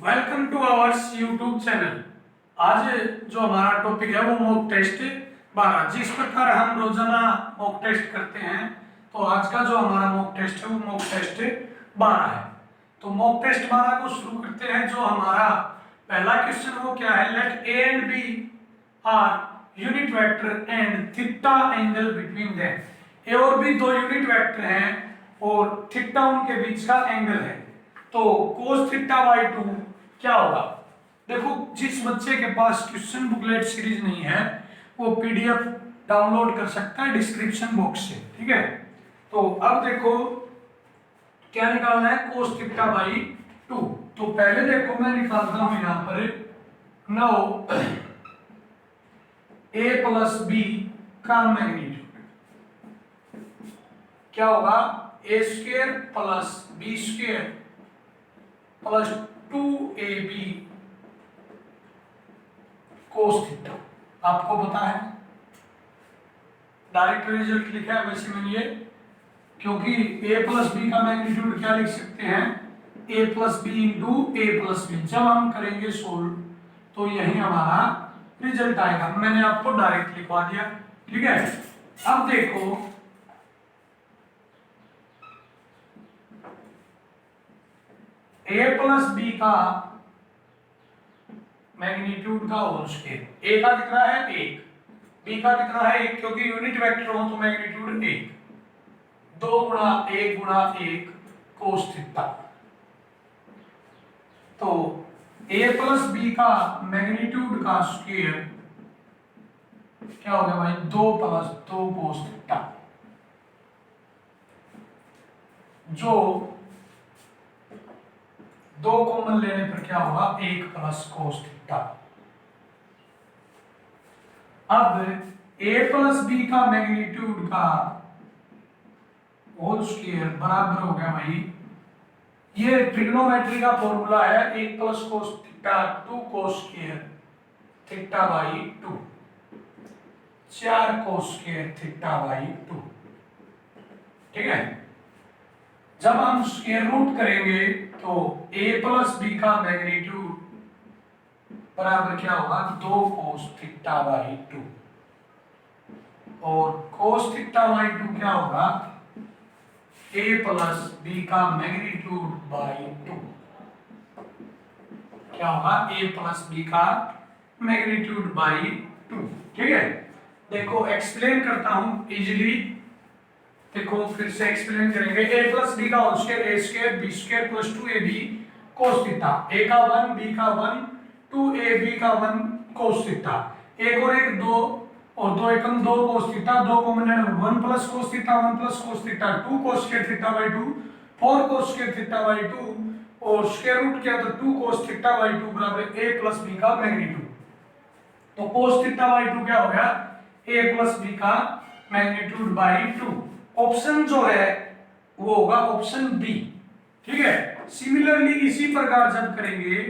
Welcome two hours YouTube channel. आज जो हमारा टॉपिक है वो मॉक टेस्ट 12। जिस प्रकार हम रोजाना मॉक टेस्ट करते हैं, तो आज का जो हमारा मॉक टेस्ट है वो मॉक टेस्ट 12 है। तो मॉक टेस्ट 12 को शुरू करते हैं। जो हमारा पहला क्वेश्चन वो क्या है, let a and B are unit vector and theta angle between them. A और बी दो यूनिट वेक्टर हैं और थीटा उनके बीच का एंगल है। तो cos थीटा बाई 2 क्या होगा? देखो, जिस बच्चे के पास क्वेश्चन बुकलेट सीरीज नहीं है वो पीडीएफ डाउनलोड कर सकता है डिस्क्रिप्शन बॉक्स से, ठीक है। तो अब देखो क्या निकालना है, cos थीटा बाई 2। तो पहले देखो मैं निकालता हूं यहां पर 9 a प्लस बी का मैग्नीट्यूड क्या होगा, A square plus B square plus 2ab cos theta. आपको पता है डायरेक्ट रिजल्ट लिखा है, वैसे में ये क्योंकि a प्लस बी का मैग्नीट्यूड क्या लिख सकते हैं, a plus B into A plus B. जब हम करेंगे सोल्व तो यही हमारा रिजल्ट आएगा। मैंने आपको डायरेक्ट लिखवा दिया, ठीक है। अब देखो a प्लस बी का मैग्नीट्यूड का होल स्क्वायर, a का कितना है 1, b का कितना है 1, क्योंकि यूनिट वेक्टर हो तो मैग्नीट्यूड 1, 2 गुणा 1 गुणा 1 कोस थीटा। तो a प्लस बी का मैग्नीट्यूड का स्क्वायर क्या हो गया भाई, 2 प्लस 2 कोस थीटा, जो 2 कॉमन लेने पर क्या होगा 1 प्लस कोस थीटा। अब a प्लस बी का मैग्नीट्यूड का होल स्क्वायर बराबर हो गया भाई, ये ट्रिग्नोमेट्री का फॉर्मूला है, 1 plus cos theta 2 cos square theta by 2, 4 cos square theta by 2, ठीक है। जब हम स्क्वायर रूट करेंगे तो a प्लस बी का मैग्नीट्यूड बराबर क्या होगा 2 कोस थीटा बाई 2, और कोस थीटा बाई 2 क्या होगा a प्लस बी का मैग्नीट्यूड बाई 2, क्या होगा a प्लस बी का मैग्नीट्यूड बाई 2, ठीक है। देखो एक्सप्लेन करता हूं इजीली, देखो फिर से एक्सप्लेन करेंगे। a प्लस बी का whole square a square B square plus 2ab cos theta, a का 1 b का 1 2ab का 1 कोस थीटा, 1 और 1 2 और 2 एकम 2 कोस थीटा, 2 कॉमन लेना 1 plus cos theta 1 plus cos theta 2 cos square theta by 2 4 cos square theta by 2, और square root किया तो 2 cos theta by 2 बराबर a प्लस b का मैग्नीट्यूड। तो कोस थीटा बाई 2 क्या हो गया, a प्लस b का मैग्नीट्यूड बाई 2। ऑप्शन जो है वो होगा ऑप्शन बी, ठीक है। सिमिलरली इसी प्रकार जब करेंगे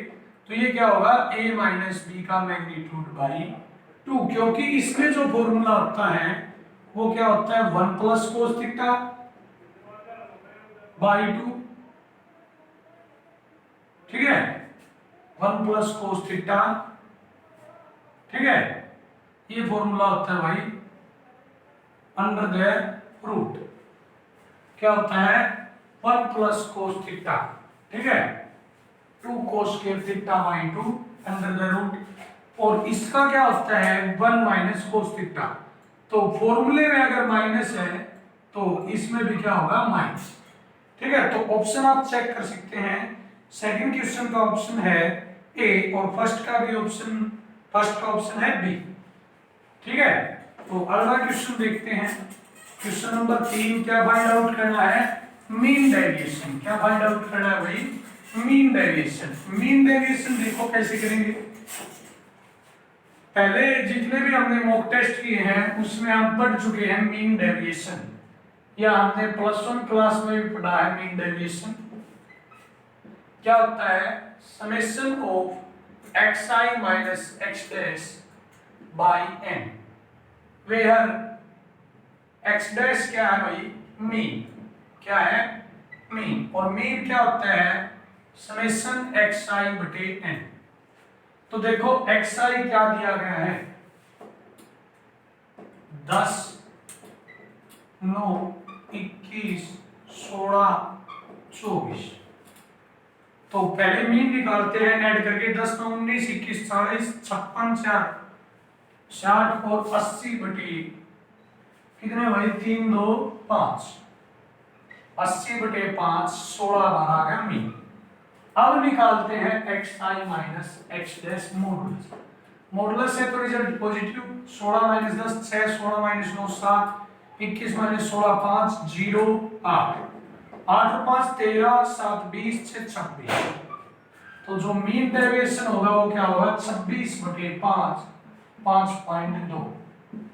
तो ये क्या होगा a माइनस बी का मैग्नीट्यूड बाई 2, क्योंकि इसमें जो फॉर्मूला होता है वो क्या होता है 1 प्लस कोस थीटा बाई 2, ठीक है, 1 प्लस कोस थीटा, ठीक है। ये फॉर्मूला होता है भाई अंडर द रूट, क्या होता है 1 प्लस कोस थीटा, ठीक है, 2 cos square theta by 2 under the root, और इसका क्या होता है 1 माइनस कोस थीटा। तो फॉर्मूले में अगर माइनस है तो इसमें भी क्या होगा माइनस, ठीक है। तो ऑप्शन आप चेक कर सकते हैं, सेकंड क्वेश्चन का ऑप्शन है ए और फर्स्ट का ऑप्शन है बी, ठीक है। तो अगला क्वेश्चन देखते हैं। क्वेश्चन नंबर 3 क्या फाइंड आउट करना है, मीन डेविएशन। क्या फाइंड आउट करना है भाई, मीन डेविएशन। मीन डेविएशन देखो कैसे करेंगे, पहले जितने भी हमने मॉक टेस्ट किए हैं उसमें हम पढ़ चुके हैं मीन डेविएशन, या हमने +1 क्लास में भी पढ़ा है मीन डेविएशन। क्या होता है, summation of xi minus x dash by n, where x dash क्या है भाई मीन, क्या है मीन, और मीन क्या होता है समेशन एक्स आई बटे एन। तो देखो एक्स आई क्या दिया गया है, 10, 9, 21, 16, 24। तो पहले मीन निकालते हैं ऐड करके, 10, 9, 19, 21, 40, 56, 4, 60 और 80 बटे कितने भाई, 3, 2, 5, 80 बटे 5, 16 बार आ गया मीन। अब निकालते हैं x i minus x dash modulus. Modulus है तो result positive, 16 minus 10 6, 16 minus 9 7, 21 minus 16 5, 0 8, 8 और 5 13, 7 20, 6 26। तो जो मीन डेविएशन होगा वो क्या होगा, 26 बटे 5, 5.2,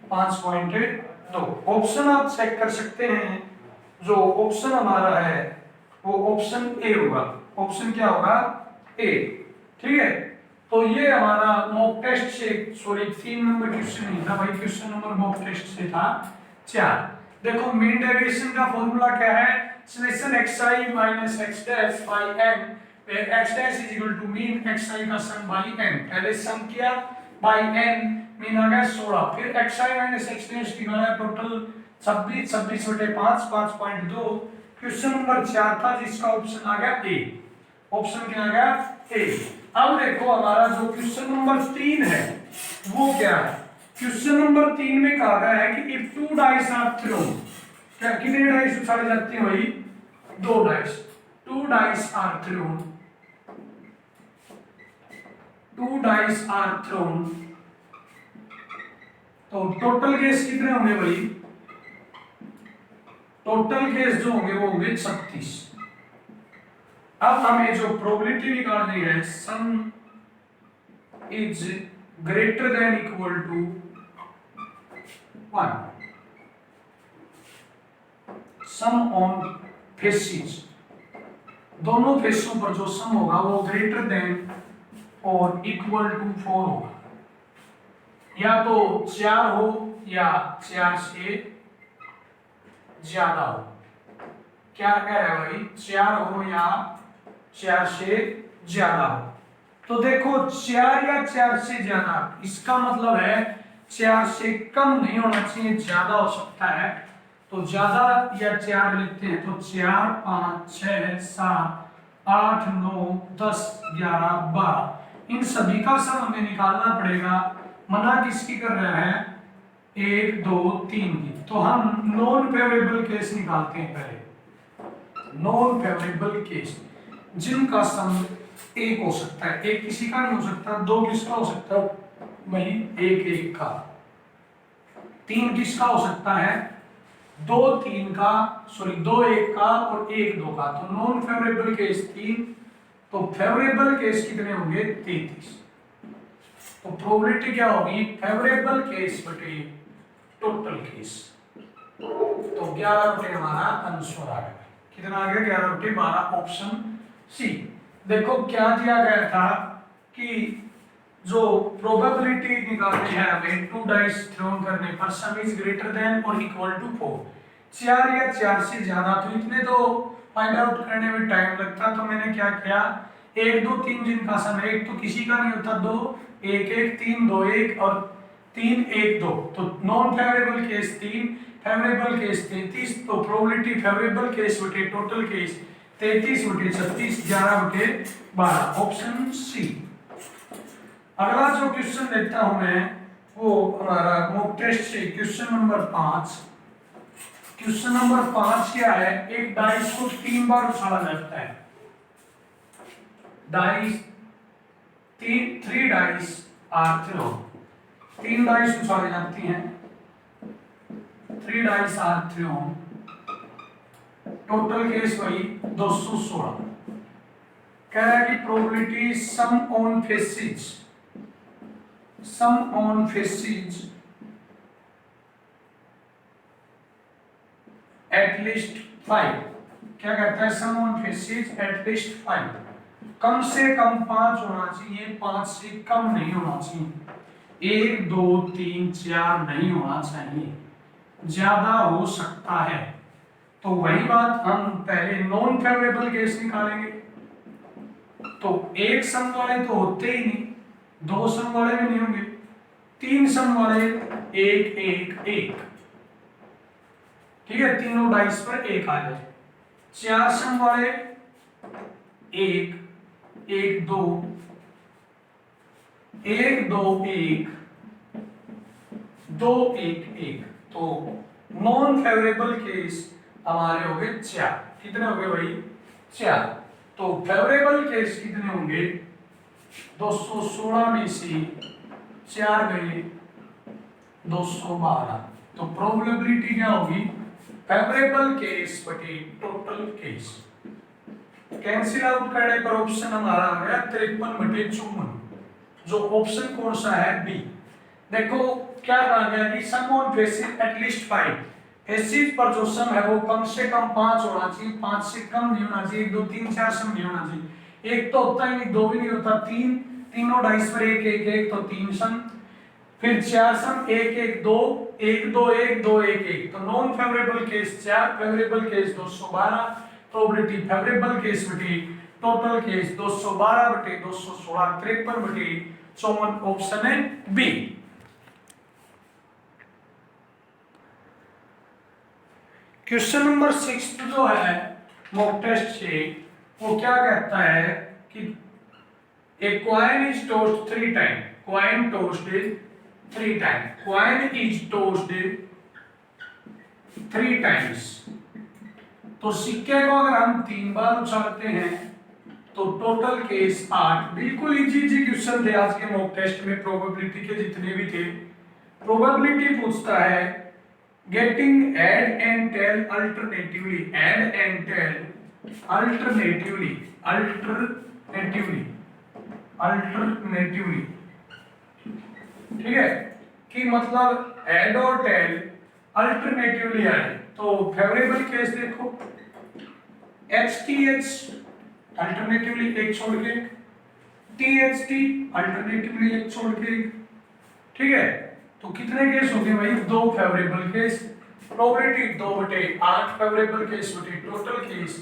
5.2। ऑप्शन आप चेक कर सकते हैं, जो ऑप्शन हमारा है वो ऑप्शन ए होगा। ऑप्शन क्या होगा, ए। ठीक है, तो ये हमारा मॉक टेस्ट से, सॉरी 3 नंबर क्वेश्चन नहीं था भाई, क्वेश्चन नंबर मॉक टेस्ट से था 4। देखो मीन डेविएशन का फॉर्मूला क्या है, summation xi minus x dash by n, where x dash is equal to mean xi का सम बाय n। पहले सम किया बाय n, मीन आ गया 16, फिर xi माइनस x डैश निकाला, टोटल 26, 26 बटे 5, 5.2। क्वेश्चन नंबर 4 था जिसका ऑप्शन आ गया ए। ऑप्शन क्या आ गया, ए। अब देखो हमारा जो क्वेश्चन नंबर 3 है वो क्या है, क्वेश्चन नंबर 3 में कहा गया है कि इफ 2 डाइस आर थ्रोन, क्या कितने डाइस उछाले जाते हैं भाई, 2 dice. 2 dice are thrown, 2 dice are thrown, तो टोटल केस कितने होंगे भाई, टोटल केस जो होंगे वो होंगे 36। अब हमें जो प्रोबेबिलिटी निकालनी है, sum is greater than equal to 1, sum on faces, दोनों फेसों पर जो सम होगा वो ग्रेटर देन और इक्वल टू 4 होगा, या तो 4 हो या 4 से ज्यादा हो। क्या कह रहा है भाई, 4 हो या 4 से ज्यादा हो। तो देखो 4 या 4 से ज्यादा, इसका मतलब है 4 से कम नहीं होना चाहिए, ज्यादा हो सकता है। तो ज्यादा या 4 लेते हैं, तो 4, 5, 6, 7, 8, 9, 10, 11, 12, इन सभी का सम हमें निकालना पड़ेगा। मना किसकी कर रहा है, 1, 2, 3 की। तो हम नॉन फेवरेबल केस निकालते हैं पहले। नॉन फेवरेबल केस जिनका सम 1 हो सकता है, 1 किसी का नहीं हो सकता, 2 किसका हो सकता है भाई, 1 1 का, 3 किसका हो सकता है, 2 3 का, सॉरी 2 1 का और 1 2 का। तो नॉन फेवरेबल केस 3, तो फेवरेबल केस कितने होंगे, 33। तो प्रोबेबिलिटी क्या होगी, फेवरेबल केस बटे टोटल केस। तो 11 बटे हमारा आंसर आ गया, कितना आ गया, 11 बटे 12, ऑप्शन सी। देखो क्या दिया गया था कि जो प्रोबेबिलिटी निकालनी है हमें 2 डाइस थ्रोन करने पर, सम इज ग्रेटर देन और इक्वल टू 4, 4 या 4 से ज्यादा। तो इतने तो फाइंड आउट करने में टाइम लगता, तो मैंने क्या किया, 1 2 3 जिनका सम है, 1 तो किसी का नहीं होता, 2 1 1, 3 2 1 और 3 1 2। तो non favourable case 3, favourable case 33। तो प्रोबेबिलिटी फेवरेबल केस बटे टोटल केस 33 बटे 36, 11 बटे 12, ऑप्शन सी। अगला जो क्वेश्चन देखता हूं मैं वो हमारा मॉक टेस्ट से क्वेश्चन नंबर 5। क्वेश्चन नंबर 5 क्या है, एक डाइस को 3 बार उछाला जाता है, dice 3 dice are thrown, 3 dice उछाली जाती हैं, 3 dice are thrown, total case वही 216। कह रहा है कि probability sum on faces, sum on faces at least 5। क्या कहता है, sum on faces at least 5, कम से कम 5 होना चाहिए, 5 से कम नहीं होना चाहिए, 1 2 3 4 नहीं होना चाहिए, ज्यादा हो सकता है। तो वही बात हम पहले नॉन फेवरेबल केस निकालेंगे। तो एक सम वाले तो होते ही नहीं, दो सम वाले भी नहीं होंगे, तीन सम वाले एक एक एक, ठीक है, तीनों डाइस पर एक आ जाए। चार सम वाले एक एक दो, एक दो एक, दो एक एक, तो नॉन फेवरेबल केस हमारे हो गए चार। कितने हो गए भाई? चार। तो फेवरेबल केस कितने होंगे? 216 में से चार गए 212। तो प्रोबेबिलिटी क्या होगी? फेवरेबल केस बटे टोटल केस। कैंसिल आउट करने पर ऑप्शन हमारा आ गया 53/54। जो ऑप्शन कौन सा है? बी। देखो क्या कहा गया कि सम ऑन बेसिस एटलीस्ट 5, बेसिस पर जो सम है वो कम से कम 5 होना चाहिए, 5 से कम नहीं होना चाहिए, 1 2 3 4 सम नहीं होना चाहिए। एक तो होता ही नहीं, दो भी नहीं होता, तीन, तीनों डाइस पर एक एक एक, तो तीन सम, फिर चार सम, एक एक दो, एक दो एक, दो एक एक, तो non favourable case 4, favourable case 212, probability favourable case बटे टोटल केस 212 बटे 216, 53/54, ऑप्शन है बी। क्वेश्चन नंबर 6 जो है मॉक टेस्ट से, वो क्या कहता है कि a coin is tossed 3 time, coin tossed 3 time, coin is tossed 3 times. तो सिक्के को अगर हम 3 बार उछालते हैं तो टोटल केस 8। बिल्कुल इजी इजी क्वेश्चन थे आज के मॉक टेस्ट में, प्रोबेबिलिटी के जितने भी थे। प्रोबेबिलिटी पूछता है getting head and tail alternatively, head and tail alternatively, alternatively, alternatively, ठीक है, कि मतलब ऐड और टेल अल्टरनेटिवली आए। तो फेवरेबल केस देखो, HTH अल्टरनेटिवली एक छोड़ के, THT अल्टरनेटिवली एक छोड़ के, ठीक है। तो कितने केस हो गए भाई? 2 favourable case. Probability 2/8, favourable case बटे टोटल केस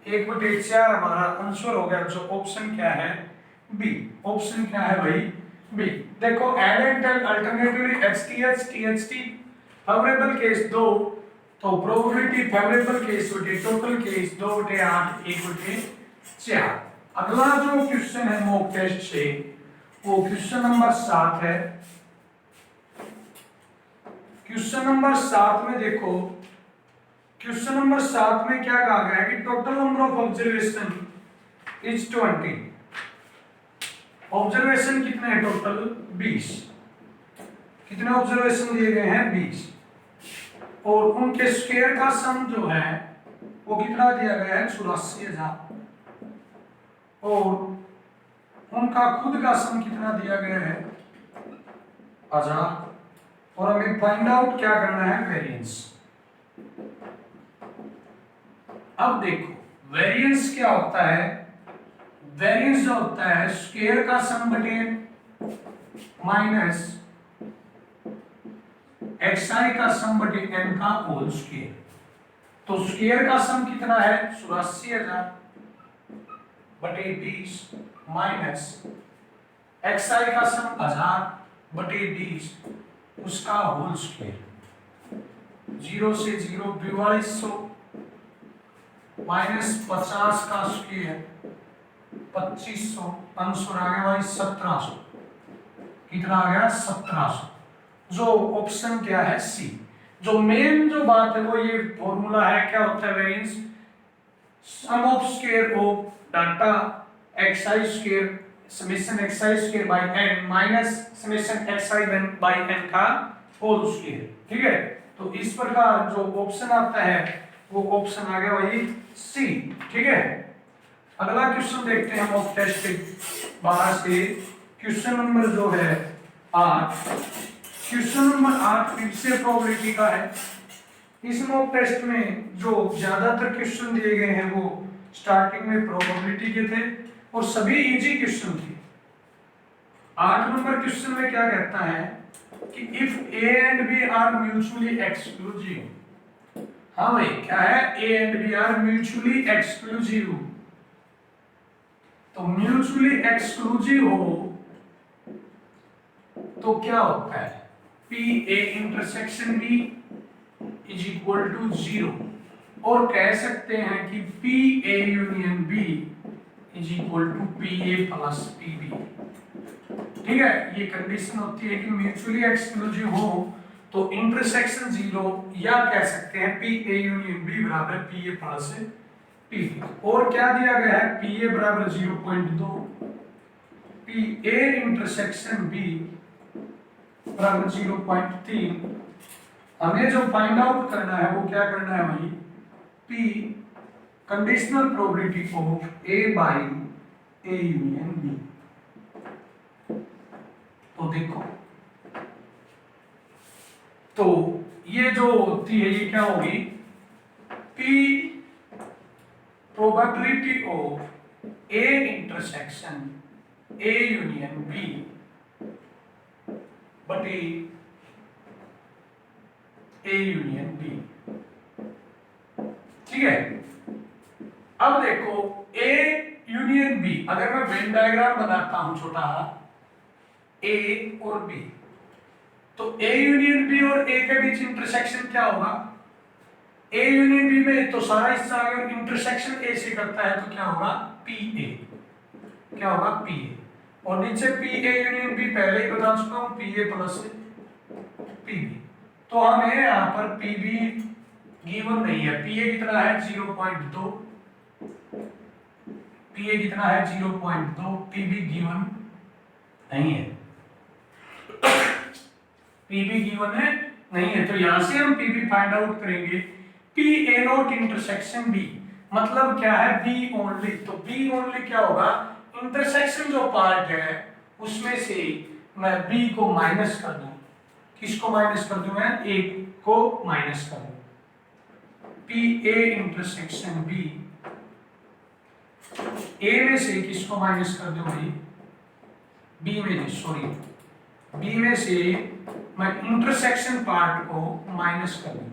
1/4 हमारा आंसर हो गया। जो ऑप्शन क्या है? बी। ऑप्शन क्या है भाई? बी। देखो head and tail alternatively HTH THT, favourable case 2, तो प्रोबेबिलिटी फेवरेबल केस बटे टोटल केस 2/8, 1/4। अगला जो क्वेश्चन है मॉक टेस्ट से, वो क्वेश्चन नंबर 7 है। क्वेश्चन नंबर 7 में देखो, क्वेश्चन नंबर 7 में क्या कहा गया है कि total number of observation is 20। Observation कितने हैं टोटल? 20। कितने ऑब्जर्वेशन दिए गए हैं? 20। और उनके स्क्वायर का सम जो है वो कितना दिया गया है? 84,000। और उनका खुद का सम कितना दिया गया है? 1000। और हमें फाइंड आउट क्या करना है? वेरिएंस। अब देखो वेरिएंस क्या होता है? वेरिएंस जो होता है स्क्वायर का सम बटे माइनस xi का सम बटे n का होल स्क्वायर। तो स्क्वायर का सम कितना है? 84,000 बटे 20 माइनस xi का सम 1000 बटे 20, उसका होल स्क्वायर। 0 से 0 4200 माइनस 50 का स्क्वायर 2500, आंसर आ गया भाई 1700। कितना आ गया? 1700। जो ऑप्शन क्या है? सी। जो मेन जो बात है वो ये फॉर्मूला है, क्या होता है variance? Sum of square of data xi square summation xi square by n minus summation xi by n का होल स्क्वायर, ठीक है। तो इस प्रकार जो ऑप्शन आता है वो ऑप्शन आ गया भाई सी, ठीक है। अगला क्वेश्चन देखते हैं मॉक टेस्ट 12 से, क्वेश्चन नंबर जो है 8। क्वेश्चन नंबर 8 फिर से प्रोबेबिलिटी का है। इस मॉक टेस्ट में जो ज्यादातर क्वेश्चन दिए गए हैं वो स्टार्टिंग में प्रोबेबिलिटी के थे और सभी इजी क्वेश्चन थे। 8 नंबर क्वेश्चन में क्या कहता है कि if A and B are mutually exclusive. हाँ भाई क्या है? A and B are mutually exclusive. तो म्यूचुअली एक्सक्लूसिव हो तो क्या होता है, P A intersection B is equal to 0, और कह सकते हैं कि P A union B is equal to P A plus P B. ठीक है, ये कंडीशन होती है कि म्यूचुअली एक्सक्लूसिव हो तो इंटरसेक्शन 0, या कह सकते हैं पी ए यूनियन बी बराबर P A plus P B. और क्या दिया गया है, पी ए बराबर 0.2, पी ए इंटरसेक्शन बी बराबर 0.3। हमें जो फाइंड आउट करना है वो क्या करना है भाई, P conditional probability of A by A union B. तो देखो, तो ये जो होती है ये क्या होगी, P probability of A intersection A union B बटे ए यूनियन बी। ठीक है, अब देखो ए यूनियन बी, अगर मैं वेन डायग्राम बनाता हूं छोटा ए और बी, तो ए यूनियन बी और ए के बीच इंटरसेक्शन क्या होगा, ए यूनियन बी में तो सारा हिस्सा अगर इंटरसेक्शन ए से करता है तो क्या होगा, पी ए, क्या होगा पी ए, और नीचे पी ए यूनियन बी पहले ही बता चुका हूं, P A plus P B. तो हमें यहाँ पर पी बी गिवन नहीं है, पी ए कितना है 0.2, पी ए कितना है 0.2, पी बी गिवन नहीं है, पी बी गिवन है नहीं है। तो यहां से हम पी बी फाइंड आउट करेंगे, P A not intersection B मतलब क्या है, बी ओनली। तो बी ओनली क्या होगा, इंटरसेक्शन जो पार्ट है उसमें से मैं बी को माइनस कर दूं, किसको माइनस कर दूं, मैं ए को माइनस कर दूं, पी ए इंटरसेक्शन बी, ए में से किसको माइनस कर दूं भाई, बी में, सॉरी बी में से मैं इंटरसेक्शन पार्ट को माइनस कर दूं।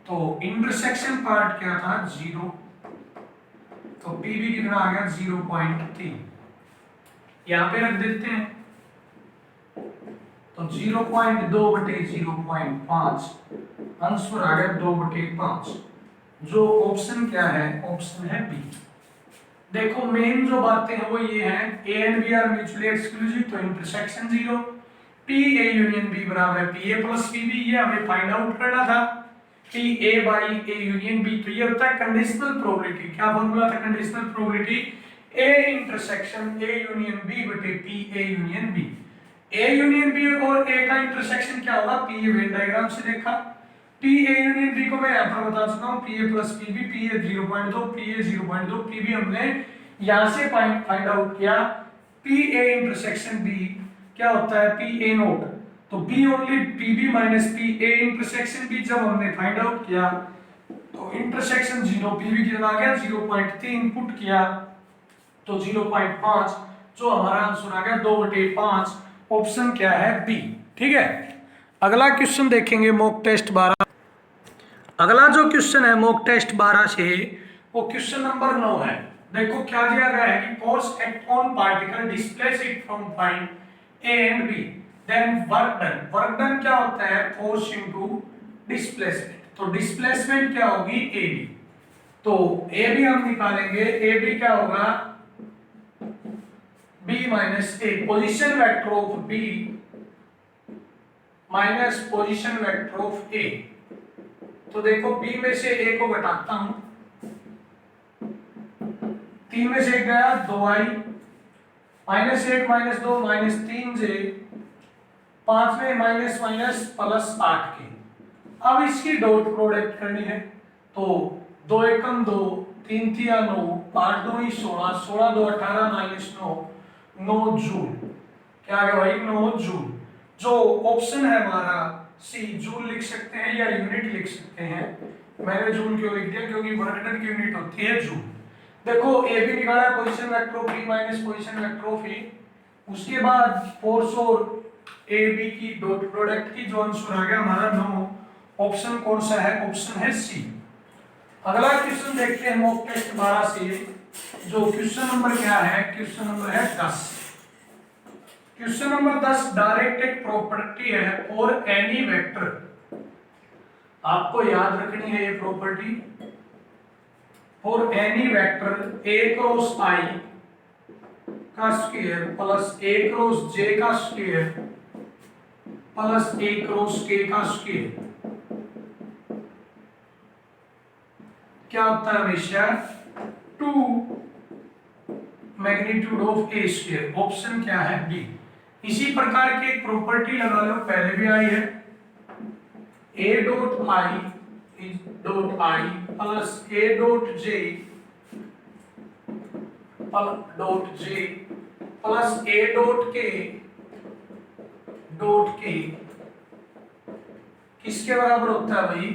तो इंटरसेक्शन पार्ट क्या था 0, तो पी बी कितना आ गया 0.3, यहां पे रख देते हैं। तो 0.2 बटे 0.5 आंसर आ गया 2 बटे 5, जो ऑप्शन क्या है, ऑप्शन है बी। देखो मेन जो बातें हैं वो ये हैं, A and B are mutually exclusive, तो intersection 0, P A union B बराबर P A plus P B, ये हमें फाइंड आउट करना था, P A by A union B. तो ये होता है कंडीशनल प्रोबेबिलिटी, क्या फॉर्मूला था conditional probability, A intersection A union B बटे P A union B. A union B और ए का इंटरसेक्शन क्या होगा, पी ए वेन डायग्राम से देखा, पी ए यूनियन बी को मैं यहाँ पर बता चुका हूँ, P A plus P B, P A 0.2, P A 0.2, P B हमने यहाँ से फाइंड आउट किया, पी ए इंटरसेक्शन बी क्या होता है, पी ए नोट, तो B only P B minus P A intersection B जब हमने फाइंड आउट किया तो इंटरसेक्शन 0, पी बी कितना आ गया 0.3, पुट किया तो 0.5, जो हमारा आंसर आ गया 2/5, ऑप्शन क्या है बी। ठीक है, अगला क्वेश्चन देखेंगे मॉक टेस्ट 12। अगला जो क्वेश्चन है मॉक टेस्ट 12 से, वो क्वेश्चन नंबर 9 है। देखो क्या दिया गया है कि force act on particle displace it from point A and B, then work done. Work done क्या होता है, फोर्स इनटू डिस्प्लेसमेंट, तो डिस्प्लेसमेंट क्या होगी ए बी। तो ए बी हम निकालेंगे, ए बी क्या होगा B minus A, position vector of B minus position vector of A. तो देखो बी में से ए को घटाता हूं, 3 में से 1 गया 2 आई, माइनस 1 माइनस 2 माइनस 3 जे, 5 में माइनस माइनस प्लस 8 के। अब इसकी डॉट प्रोडक्ट करनी है, तो 2 एकम 2, 3 तिया 9, 8 2 16, 16 2 18 माइनस 9, 9 जूल। क्या आ गया भाई 9 जूल। जो ऑप्शन है हमारा सी, जूल लिख सकते हैं या यूनिट लिख सकते हैं। मैंने जूल क्यों लिख दिया, क्योंकि वर्क डन की यूनिट होती है जूल। देखो ए भी निकाला position vector of B minus position vector of A, उसके बाद फोर्स और ए बी की डॉट प्रोडक्ट की, जो आंसर आ गया हमारा 9। ऑप्शन कौन सा है, ऑप्शन है सी। अगला क्वेश्चन देखते हैं मॉक टेस्ट 12 से। जो क्वेश्चन नंबर क्या है, क्वेश्चन नंबर है 10। क्वेश्चन नंबर 10 डायरेक्ट एक प्रॉपर्टी है फॉर एनी वेक्टर। आपको याद रखनी है ये property, for any vector A cross i का square plus A cross j का स्क्वायर प्लस ए क्रॉस के का स्क्वायर क्या होता है हमेशा 2 magnitude of A square. Option क्या है बी। इसी प्रकार की एक प्रॉपर्टी लगा लो, पहले भी आई है, ए dot I plus A dot J plus A dot के किसके बराबर होता है भाई,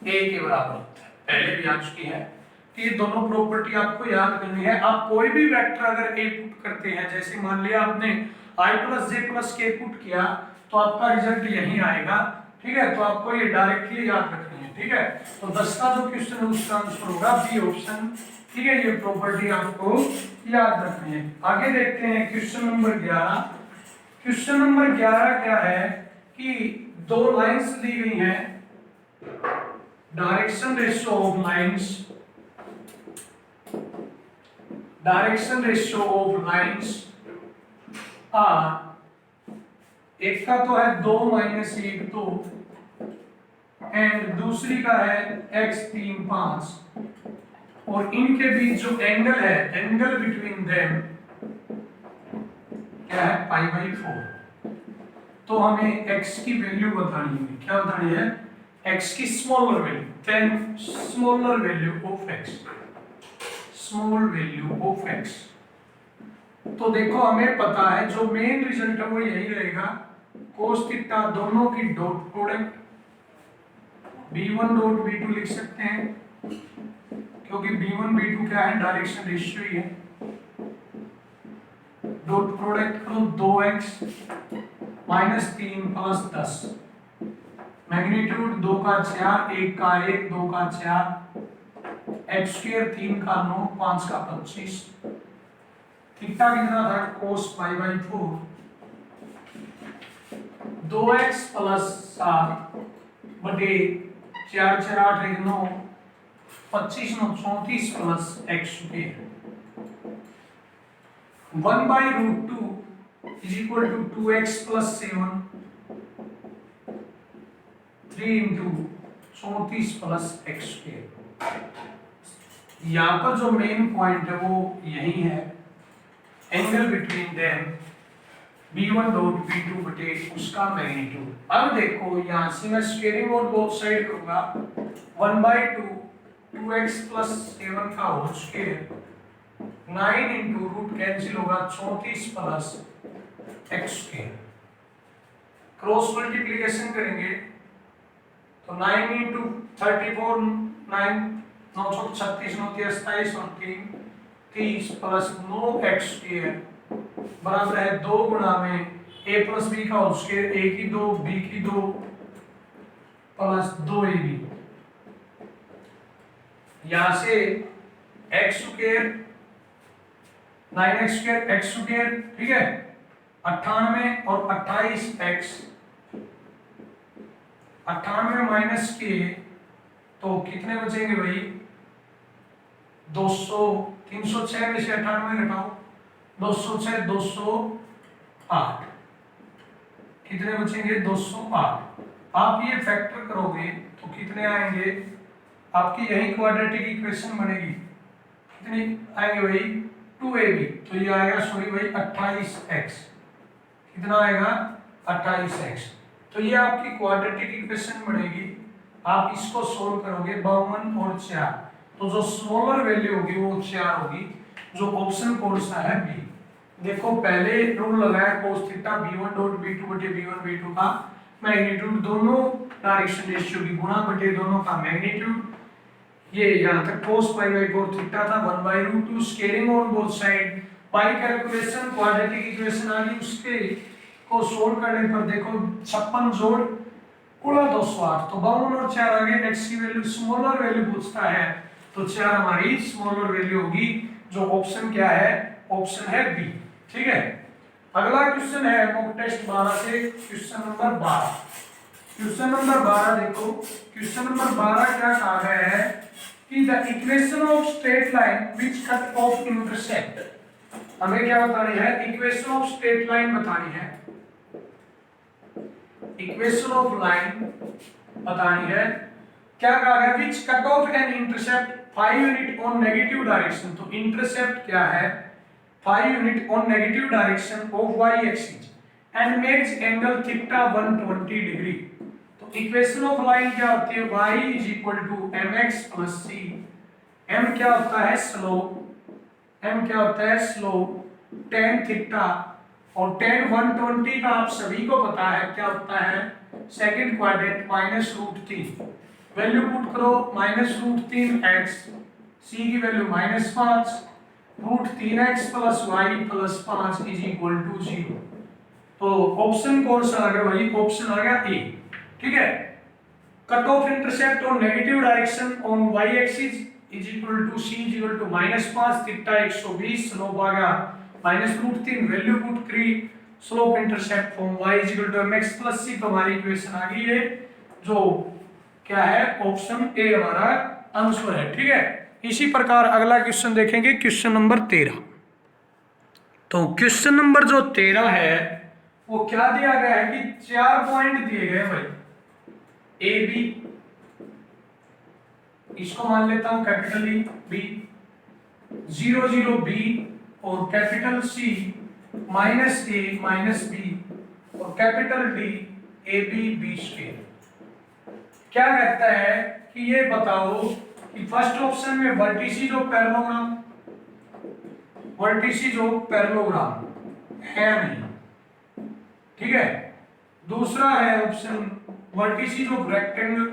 ए के बराबर होता है। पहले भी आ चुकी है। तो ये दोनों प्रॉपर्टी आपको याद करनी है। आप कोई भी वेक्टर अगर ए पुट करते हैं, जैसे मान लिया आपने आई प्लस जे प्लस के पुट किया, तो आपका रिजल्ट यही आएगा। ठीक है, तो आपको ये डायरेक्टली याद रखनी है। ठीक है, तो 10 का जो क्वेश्चन है उसका आंसर होगा बी ऑप्शन। ठीक है, ये प्रॉपर्टी आपको याद रखनी है। आगे देखते हैं क्वेश्चन नंबर 11। क्वेश्चन नंबर 11 क्या है कि दो लाइंस दी गई हैं, डायरेक्शन रेशियो ऑफ लाइंस एक का तो है 2 माइनस 1 2 एंड दूसरी का है x 3 5 और इनके बीच जो एंगल है, एंगल बिटवीन देम क्या है π/4। तो हमें x की वैल्यू बतानी है। क्या बतानी है, x की smaller value, then smaller value of x, small value of x। तो देखो हमें पता है जो मेन रिजल्ट है वो यही रहेगा, cos थीटा दोनों की dot product b1 dot b2 लिख सकते हैं, क्योंकि b1 b2 क्या है, डायरेक्शन रेशियो ही है। डॉट प्रोडक्ट करो 2x माइनस 3 प्लस 10, मैग्नीट्यूड 2 का 4, 1 का 1, 2 का 4, x स्क्वायर 3 का 9, 5 का 25। थीटा कितना था, cos π/4 2x प्लस 7 बटे 4 4 8 1 9 25 9 34 plus x square 1/√2 is equal to 2x plus 7 3 into 34 plus x square. यहाँ पर जो मेन पॉइंट है वो यही है, angle between them b1 dot b2 बटे उसका मैग्नीट्यूड। अब देखो यहाँ से मैं स्क्वायरिंग और बोथ साइड करूंगा, 1/2 2x प्लस 7 का whole square 9 into root cancel होगा 34 plus x square. Cross multiplication करेंगे तो 9 इंटू 34 9 9 36 9 27 और 3 30 प्लस 9x स्क्वायर बराबर है 2 गुणा में a प्लस बी का होल स्क्वायर, a की 2 b की 2 प्लस 2ab। यहां से x square 9x square x square, ठीक है, 98 और 28x 98 माइनस के तो कितने बचेंगे भाई, 200 306 में से 98 घटाओ 206 208 कितने बचेंगे 208। आप ये फैक्टर करोगे तो कितने आएंगे, आपकी यही क्वाड्रेटिक इक्वेशन बनेगी। कितनी आएंगे भाई 2ab, तो ये आएगा सॉरी भाई 28x, कितना आएगा 28x। तो ये आपकी क्वाड्रेटिक इक्वेशन बनेगी। आप इसको सोल्व करोगे 52 और 4, तो जो स्मॉलर वैल्यू होगी वो 4 होगी, जो ऑप्शन कौन सा है बी। देखो पहले रूल लगाया cos theta b1 dot b2 बटे b1 b2 का मैग्नीट्यूड, दोनों डायरेक्शन रेशियो की गुणा बटे दोनों का मैग्नीट्यूड। ये यहाँ तक cos π/4 थीटा था 1/√2, scaling on both side by calculation quadratic equation आ गई, उसके को सोल्व करने पर देखो 56 जोड़ गुणा 208, तो 52 और 4 आ गए। नेक्स्ट की वैल्यू स्मॉलर वैल्यू पूछता है तो 4 हमारी स्मॉलर वैल्यू होगी, जो ऑप्शन क्या है, ऑप्शन है बी। ठीक है, अगला क्वेश्चन है मॉक टेस्ट 12 से क्वेश्चन नंबर 12। क्वेश्चन नंबर 12 देखो, क्वेश्चन नंबर 12 क्या कहा गया है कि the equation of straight line which cut of intersect, हमें क्या बतानी है, इक्वेशन ऑफ स्ट्रेट लाइन बतानी है, इक्वेशन ऑफ लाइन बतानी है। क्या कहा गया, which cut off an intercept 5 unit on negative direction, तो इंटरसेप्ट क्या है, 5 unit on negative direction of y axis and makes angle theta 120 degree. तो इक्वेशन ऑफ लाइन क्या होती है, y is equal to mx plus c, m क्या होता है स्लोप, m क्या होता है स्लोप, tan थीटा, और tan 120 का आप सभी को पता है क्या होता है, second quadrant minus root 3, value put करो माइनस रूट 3x, c की value minus 5, root 3x plus Y plus 5 is equal to 0। तो ऑप्शन कौन सा आ गया भाई, ऑप्शन आ गया ए। ठीक है, cut off intercept on negative direction on y axis is equal to c is equal to -5 theta 120, slope आ गया माइनस रूट 3, वैल्यू पुट करी, slope intercept from y is equal to mx plus c, तो हमारी equation आ गई है जो क्या है, ऑप्शन ए हमारा आंसर है। ठीक है, इसी प्रकार अगला क्वेश्चन देखेंगे, क्वेश्चन नंबर 13। तो क्वेश्चन नंबर जो 13 है वो क्या दिया गया है कि 4 पॉइंट दिए गए भाई, ए बी, इसको मान लेता हूं कैपिटल ई बी, 0 0 बी, और capital C minus A minus B, और capital D A B B square. क्या कहता है कि ये बताओ कि फर्स्ट ऑप्शन में vertices of parallelogram, vertices of parallelogram है नहीं। ठीक है, दूसरा है option vertices of rectangle,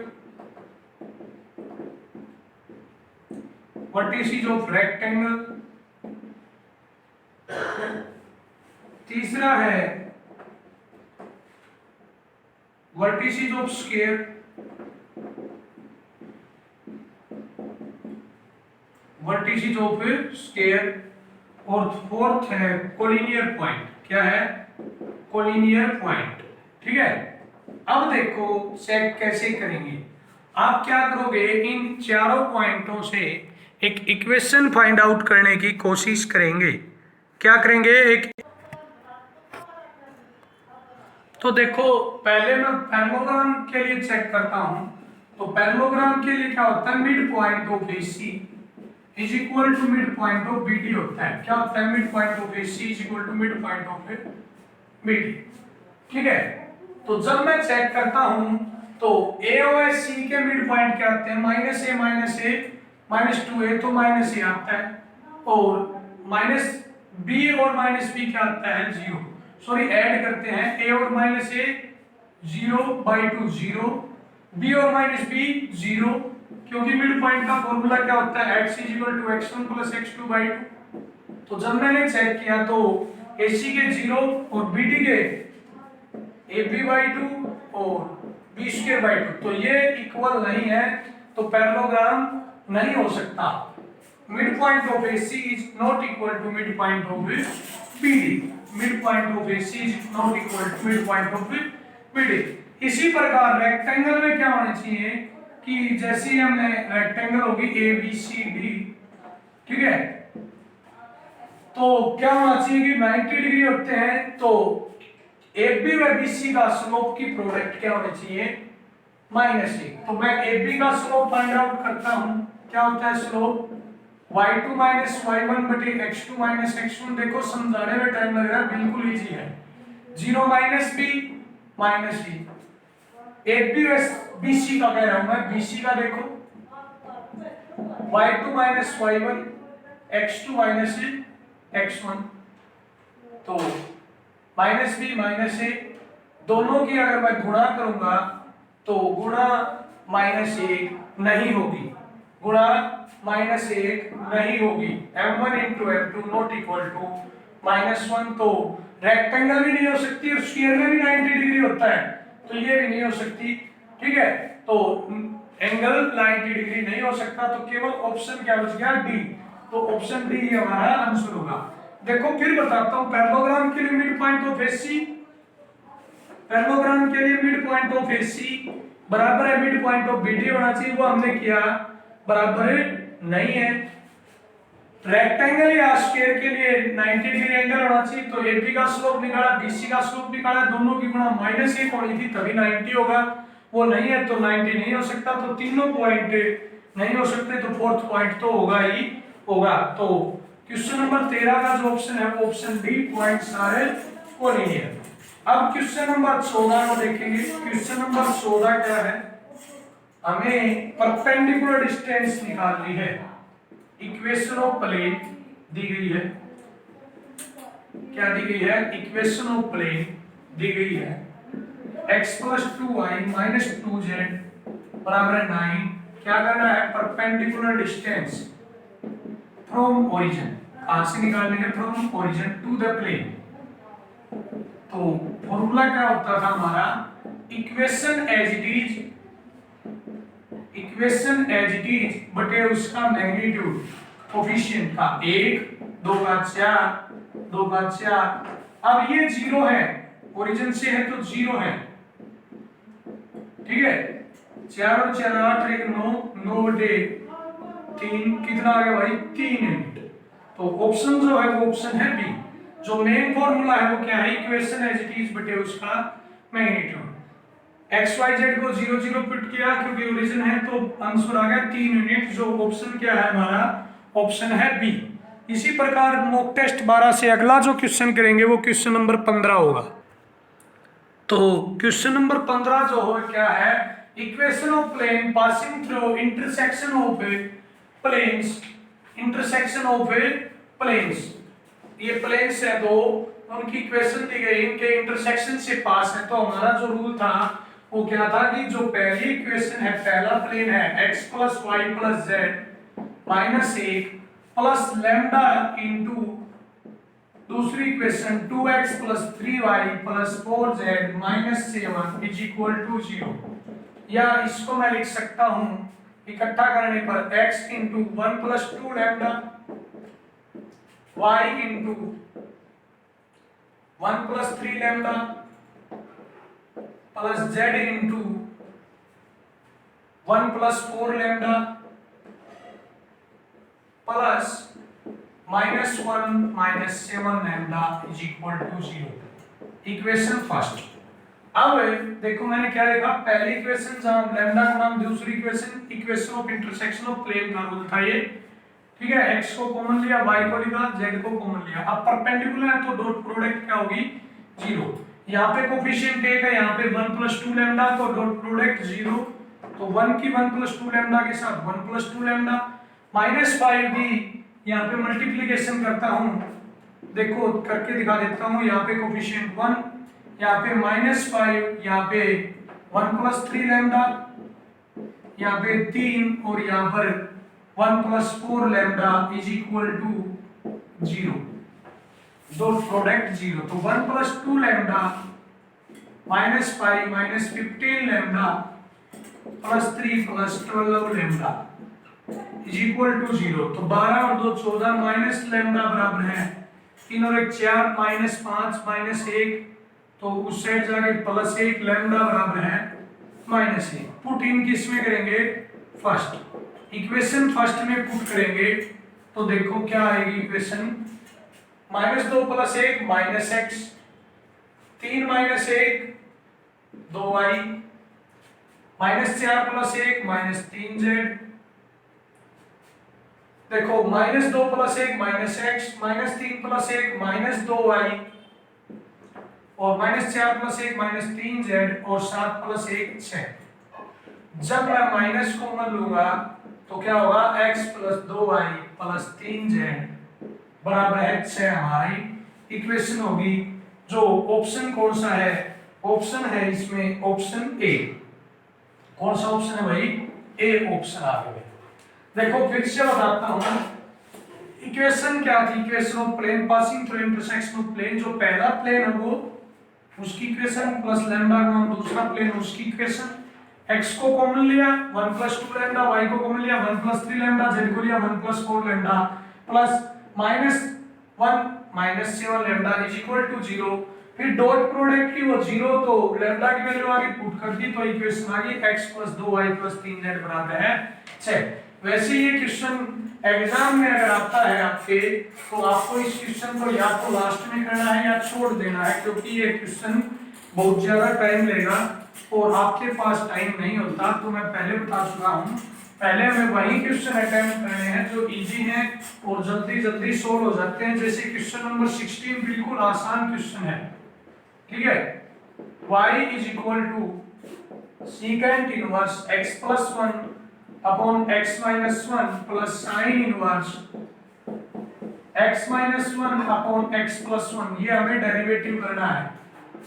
vertices of rectangle, तीसरा है vertices of square, vertices of square, और फोर्थ है कोलिनियर पॉइंट। क्या है, कोलिनियर पॉइंट। ठीक है, अब देखो चेक कैसे करेंगे, आप क्या करोगे, इन चारों पॉइंटों से एक इक्वेशन फाइंड आउट करने की कोशिश करेंगे। क्या करेंगे, एक, तो देखो पहले मैं पैरेललोग्राम के लिए चेक करता हूं। तो पैरेललोग्राम के लिए क्या होता है, mid point of AC is equal to mid point of BD होता है। क्या होता है, mid point of AC is equal to mid point of BD। ठीक है, तो जब मैं चेक करता हूं तो A और C के मिड पॉइंट क्या आते हैं, -a -2a, तो -a आता है, और -b और -b क्या आता है, 0। सॉरी, ऐड करते हैं, a और -a 0/2 0, b और -b 0, क्योंकि मिड पॉइंट का फॉर्मूला क्या होता है, x = x1 + x2/2। तो जब मैंने चेक किया तो AC के 0 और BD के AB/2 और B²/2, तो ये इक्वल नहीं है, तो पैरेललोग्राम नहीं हो सकता। Mid point of AC is not equal to mid point of BD, mid point of AC is not equal to mid point of BD। इसी प्रकार रेक्टेंगल में क्या होना चाहिए कि जैसे हमने रेक्टेंगल होगी ABCD, ठीक है, तो क्या होना चाहिए कि 90 डिग्री होते हैं, तो AB व BC का स्लोप की प्रोडक्ट क्या होनी चाहिए, -1। तो मैं AB का स्लोप फाइंड आउट करता हूं, क्या होता है स्लोप, y2 - y1 बटे x2 - x1। देखो समझाने में टाइम लग रहा है, बिल्कुल इजी है, 0 - b -b, AB व BC का कह रहा हूं मैं, BC का देखो y2 - y1 x2 - x1, तो -b -a, दोनों की अगर मैं गुणा करूंगा तो गुणा -1 नहीं होगी, गुणा -1 नहीं होगी, m1 × m2 not equal to -1। तो रेक्टेंगल भी नहीं हो सकती और स्फीयर में भी 90 डिग्री होता है, तो ये भी नहीं हो सकती। ठीक है, तो एंगल 90 डिग्री नहीं हो सकता, तो केवल ऑप्शन क्या बच गया, डी। तो ऑप्शन डी हमारा आंसर होगा। देखो फिर बताता हूं, पैरेललोग्राम के लिए mid point of AC, parallelogram के लिए मिड पॉइंट ऑफ एसी बराबर है मिड पॉइंट ऑफ बीडी होना चाहिए, वो हमने किया, बराबर नहीं है। रेक्टेंगल या स्क्वायर के लिए 90 डिग्री एंगल होना चाहिए, तो एबी का स्लोप निकाला, बीसी का स्लोप निकाला, दोनों की गुणा -1 होनी थी तभी 90 होगा, वो नहीं है तो 90 नहीं हो सकता, तो तीनों पॉइंट नहीं हो सकते, तो फोर्थ पॉइंट तो होगा ही होगा। तो क्वेश्चन नंबर 13 का जो ऑप्शन है वो ऑप्शन डी, पॉइंट सारे वो नहीं है। अब क्वेश्चन नंबर 14 को देखेंगे। क्वेश्चन नंबर 14 क्या है, हमें परपेंडिकुलर डिस्टेंस निकालनी है, इक्वेशन ऑफ प्लेन दी गई है, क्या दी गई है, इक्वेशन ऑफ प्लेन दी गई है, x + 2y - 2z बराबर 9। क्या करना है, परपेंडिकुलर डिस्टेंस फ्रॉम ओरिजिन, कहां से निकालने है, from origin to the plane. तो फॉर्मूला क्या होता था हमारा, equation as it is, equation as it is बटे उसका मैग्नीट्यूड कोफिशिएंट का 1, 2 का 4, 2 का 4। अब ये 0 है, ओरिजिन से है तो 0 है, ठीक है। 4 और 4 8, 1 9, 9 बटे 3 कितना आ गया भाई, 3 यूनिट। तो ऑप्शन जो है वो ऑप्शन है बी। जो मेन फॉर्मूला है वो क्या है, इक्वेशन एज इट इज बटे उसका मैग्नीट्यूड। एक्स वाई जेड को 0 0 पुट किया क्योंकि ओरिजिन है, तो आंसर आ गया 3 यूनिट। जो ऑप्शन क्या है हमारा, ऑप्शन है बी। इसी प्रकार मॉक टेस्ट 12 से अगला जो क्वेश्चन करेंगे वो क्वेश्चन नंबर 15 होगा। तो क्वेश्चन नंबर 15 जो हो क्या है, equation of plane passing through intersection of planes, intersection of planes. ये प्लेन्स है दो, उनकी इक्वेशन दी गई, इनके इंटरसेक्शन से पास है। तो हमारा जो रूल था वो क्या था कि जो पहली इक्वेशन है, पहला प्लेन है x + y + z -1 plus lambda into दूसरी इक्वेशन 2x + 3y + 4z -7 = 0। या इसको मैं लिख सकता हूं इकट्ठा करने पर x × 1 + 2 lambda, y × 1 + 3 lambda plus z × 1 + 4 lambda plus -1 - 7 lambda = 0। Equation first. अब देखो मैंने क्या लिखा, पहली इक्वेशन जहां लैम्डा का नाम, दूसरी equation equation of intersection of plane का रूल था ये, ठीक है। x को कॉमन लिया, y को लिखा, z को कॉमन लिया। अब परपेंडिकुलर है तो डॉट प्रोडक्ट क्या होगी, 0। यहाँ पे कोफिशिएंट 1 है, यहाँ पे 1 + 2 लैम्डा, तो डॉट प्रोडक्ट 0। तो 1 की 1 + 2 लैम्डा के साथ 1 + 2 लैम्डा -5 भी यहाँ पे मल्टीप्लिकेशन करता हूँ, देखो करके दिखा देता हूँ। यहाँ पे कोफिशिएंट 1, यहाँ पे -5, यहाँ पे 1 + 3 लैम्डा, यहाँ पे 3 और यहाँ पर 1 + 4 लैम्डा = 0। Dot product 0। तो 1 + 2 लैम्डा -5 - 15 लैम्डा + 3 + 12 लैम्डा = 0। तो 12 और 2 14 माइनस लैम्डा बराबर है 3 और 1 4 -5 -1, तो उस साइड जाके +1 लैम्डा बराबर है -1। पुट इन किस में करेंगे, फर्स्ट इक्वेशन फर्स्ट में पुट करेंगे तो देखो क्या आएगी इक्वेशन, -2 + 1 -x, 3 - 1 2y, -4 + 1 -3z। देखो -2 + 1 -x, -3 + 1 -2y और -4 + 1 -3z और 7 + 1 6। जब मैं माइनस कॉमन लूंगा तो क्या होगा, x + 2y + 3z बराबर है 6। हमारी इक्वेशन होगी। जो ऑप्शन कौन सा है, ऑप्शन है इसमें ऑप्शन ए। कौन सा ऑप्शन है भाई, ए ऑप्शन आ गया। देखो फिर से बताता हूं, इक्वेशन क्या थी, equation of plane passing through intersection of plane. जो पहला प्लेन है वो उसकी इक्वेशन प्लस लैम्डा का दूसरा प्लेन उसकी इक्वेशन, x को कॉमन लिया 1 प्लस 2 लैम्डा, y को कॉमन लिया 1 प्लस 3 लैम्डा, z को लिया 1 plus 4 lambda plus minus 1 minus 7 lambda is equal to 0। फिर डॉट प्रोडक्ट की वो 0 तो लैम्डा की वैल्यू आगे पुट कर दी तो इक्वेशन आ गई x plus 2y plus 3z बराबर है 6। वैसे ये क्वेश्चन एग्जाम में अगर आता है आपके तो आपको इस क्वेश्चन को या तो लास्ट में करना है या छोड़ देना है, क्योंकि ये क्वेश्चन बहुत ज्यादा टाइम लेगा और आपके पास टाइम नहीं होता। तो मैं पहले बता चुका हूँ, पहले हमें वही क्वेश्चन अटेम्प्ट करने हैं जो इजी हैं और जल्दी जल्दी सोल्व हो जाते हैं। जैसे क्वेश्चन नंबर 16 बिल्कुल आसान क्वेश्चन है, ठीक है। y is equal to secant inverse x plus 1 upon x minus 1 plus sine inverse x minus 1 upon x plus 1, ये हमें डेरिवेटिव करना है।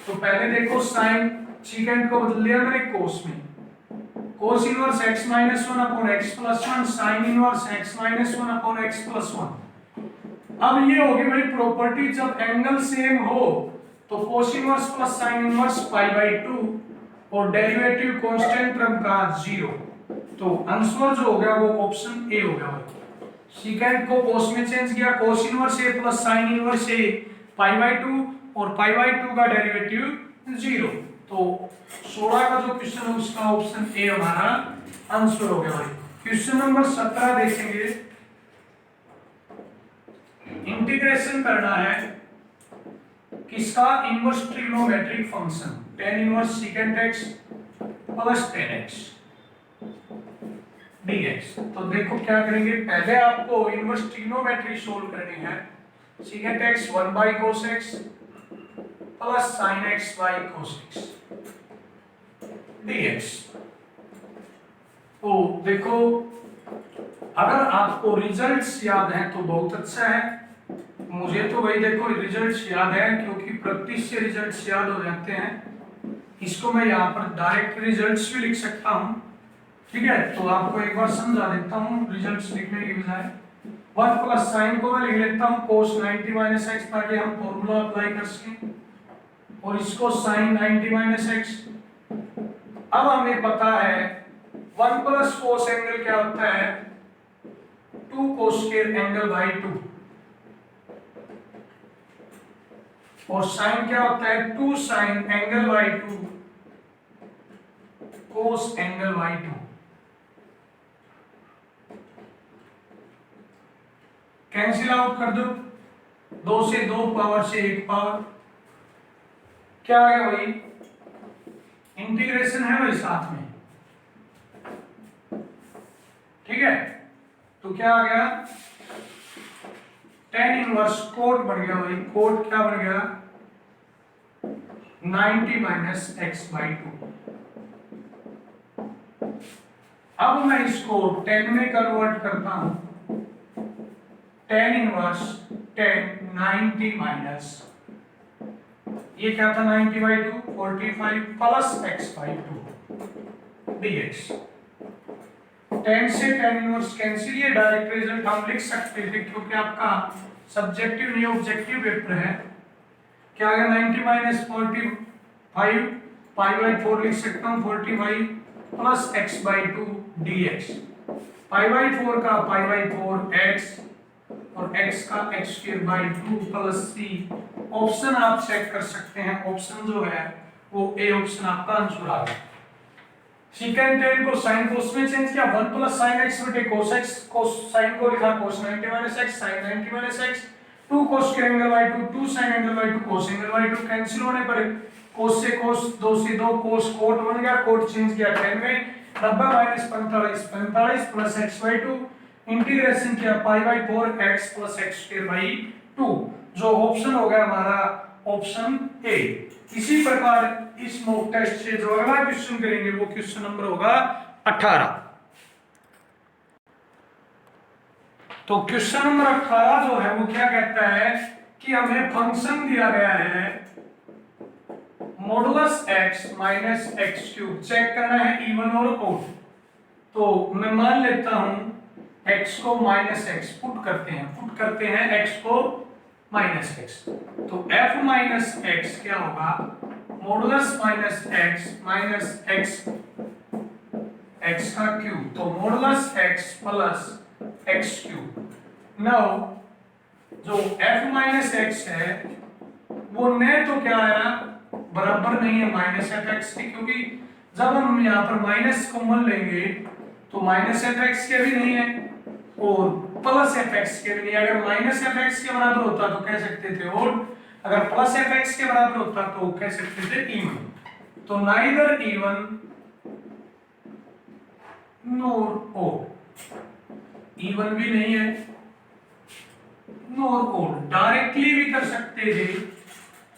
तो पहले देखो साइन सीकेंट को बदल दिया मैंने कोस में, cos inverse x minus 1 upon x plus 1 sign inverse x minus 1 upon x plus 1। अब ये होगी भाई प्रॉपर्टी, जब एंगल सेम हो तो cos inverse plus sine inverse pi by 2 और डेरिवेटिव कांस्टेंट टर्म का 0। तो आंसर जो हो गया वो ऑप्शन ए हो गया भाई। सीकेंट को कोस में चेंज किया, cos inverse A plus sine inverse A pi by 2 और पाई बाई 2 का डेरिवेटिव 0। तो 16 का जो क्वेश्चन है उसका ऑप्शन ए हमारा आंसर हो गया भाई। क्वेश्चन नंबर 17 देखेंगे, इंटीग्रेशन करना है किसका, inverse trigonometric function tan inverse second x plus tan x dx। तो देखो क्या करेंगे, पहले आपको इनवर्स ट्रिग्नोमेट्री सोल्व करनी है। Second x 1 by cos x plus sin x by cos x dx। तो देखो अगर आपको रिजल्ट्स याद हैं तो बहुत अच्छा है, मुझे तो भाई देखो रिजल्ट्स याद है क्योंकि प्रैक्टिस से रिजल्ट्स याद हो जाते हैं। इसको मैं यहाँ पर डायरेक्ट रिजल्ट्स भी लिख सकता हूँ, ठीक है। तो आपको एक बार समझा देता हूँ रिजल्ट्स लिखने की बजाय। 1 प्लस साइन को मैं लिख लेता हूँ cos 90 माइनस एक्स ताकि हम फॉर्मूला अप्लाई कर सकें, और इसको sin 90 माइनस एक्स। अब हमें पता है 1 प्लस कोस एंगल क्या होता है, 2 कोस स्क्वायर एंगल बाई 2, और साइन क्या होता है 2 sign angle by 2 cos angle by 2। Cancel out कर दो, 2 से 2 पावर से 1 पावर, क्या आ गया भाई, इंटीग्रेशन है भाई साथ में, ठीक है। तो क्या आ गया, tan इनवर्स कोट बन गया भाई, कोट क्या बन गया 90 माइनस एक्स बाई 2। अब मैं इसको tan में कन्वर्ट करता हूं, tan इनवर्स tan 90 माइनस ये क्या था 90 by 2 45 plus x by 2 dx। tan से tan इनवर्स कैंसिल, ये डायरेक्ट रिजल्ट हम लिख सकते थे क्योंकि आपका सब्जेक्टिव नहीं ऑब्जेक्टिव पेपर है। क्या आ गया 90 माइनस 45 पाई बाई 4 लिख सकता हूँ 45 plus x by 2 dx। Pi by 4 का पाई बाई 4 x और x का x square by 2 plus c। Option आप चेक कर सकते हैं, ऑप्शन जो है वो ए ऑप्शन आपका आंसर आ गया। सेकंड tan को sin cos में चेंज किया, 1 प्लस sin x बटे cos x, cos sin को लिखा cos 90 minus x sin 90 minus x, 2 cos angle by 2 2 sin angle by 2 cos angle by 2 cancel होने पर cos से cos 2 से 2 cos कोट बन गया, कोट चेंज किया tan में 90 minus 45 45 plus x by 2 integration किया pi by 4 x plus x square by 2, जो ऑप्शन हो गया हमारा ऑप्शन ए। इसी प्रकार इस मॉक टेस्ट से जो अगला क्वेश्चन करेंगे वो क्वेश्चन नंबर होगा 18। तो क्वेश्चन नंबर 18 जो है वो क्या कहता है कि हमें फंक्शन दिया गया है modulus x minus X cube, check करना है इवन और ओड। तो मैं मान लेता हूं x को माइनस एक्स पुट करते हैं x को माइनस एक्स। तो f माइनस एक्स क्या होगा, मॉडुलस माइनस एक्स एक्स का क्यूब, तो modulus x plus x cube. Now जो f माइनस एक्स है वो न तो क्या आया, बराबर नहीं है माइनस एफ एक्स के, क्योंकि जब हम यहाँ पर माइनस कॉमन लेंगे तो माइनस एफ एक्स के भी नहीं है और प्लस एफ एक्स के भी नहीं। अगर माइनस एफ एक्स के बराबर होता तो कह सकते थे और, अगर प्लस एफ एक्स के बराबर होता तो कह सकते थे इवन। तो neither even nor odd, even भी नहीं है नोर ओड, डायरेक्टली भी कर सकते थे